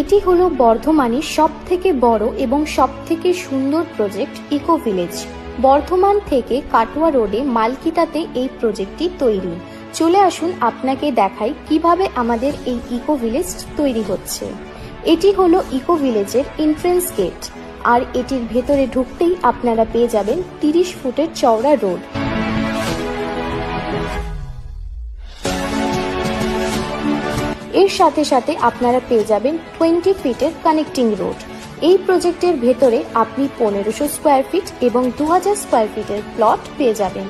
এটি হলো বর্ধমানের সবথেকে বড় এবং সবথেকে সুন্দর প্রজেক্ট ইকো ভিলেজ। বর্ধমান থেকে কাটোয়া রোডে মালকিতাতে এই প্রজেক্টটি তৈরি। চলে আসুন আপনাকে দেখাই কিভাবে আমাদের এই ইকো ভিলেজ তৈরি হচ্ছে। এটি হলো ইকো ভিলেজের এন্ট্রেন্স গেট, আর এটির ভেতরে ঢুকতেই আপনারা পেয়ে যাবেন 30 ফুটের চওড়া রোড। এর সাথে সাথে আপনারা পেয়ে যাবেন 20 ফিটের কানেক্টিং রোড। এই প্রজেক্টের ভেতরে আপনি 1500 স্কোয়ার ফিট এবং 2000 স্কোয়ার ফিটের প্লট পেয়ে যাবেন।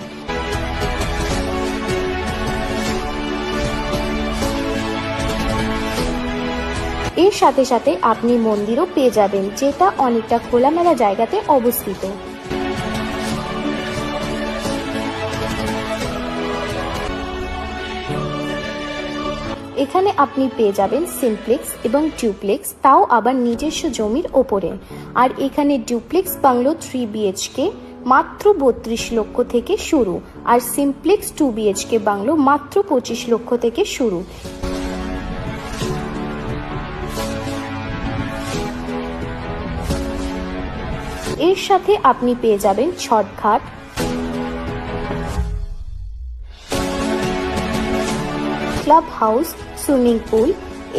এর সাথে সাথে আপনি মন্দিরও পেয়ে যাবেন, যেটা অনেকটা খোলামেলা জায়গাতে অবস্থিত। এখানে আপনি পেয়ে যাবেন সিমপ্লেক্স এবং ডিউপ্লেক্স, তাও আবার নিজস্ব জমির ওপরে। আর এখানে ডিউপ্লেক্স বাংলো 3 BHK মাত্র 32 লক্ষ থেকে শুরু, আর সিমপ্লেক্স 2 BHK বাংলো মাত্র 25 লক্ষ থেকে শুরু। এর সাথে আপনি পেয়ে যাবেন ছটঘাট, ক্লাব হাউস, সুইমিং পুল।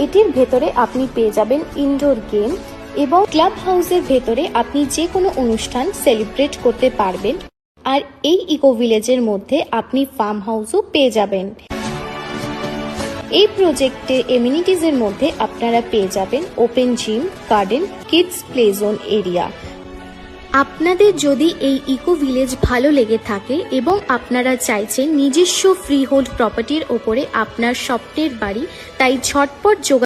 এটির ভেতরে আপনি পেয়ে যাবেন ইনডোর গেম, এবং ক্লাব হাউসের ভেতরে আপনি যে কোনো অনুষ্ঠান সেলিব্রেট করতে পারবেন। আর এই ইকো ভিলেজের মধ্যে আপনি ফার্ম হাউসও পেয়ে যাবেন। এই প্রজেক্টের এমিনিটিজের মধ্যে আপনারা পেয়ে যাবেন open gym, garden, kids play zone area. আপনাদের যদি এই ইকো ভিলেজ ভালো লেগে থাকে এবং আপনারা চাইছেন নিজস্ব ফ্রি হোল্ড প্রপার্টির ওপরে আপনার স্বপ্নের বাড়ি, তাই ঝটপট যোগাযোগ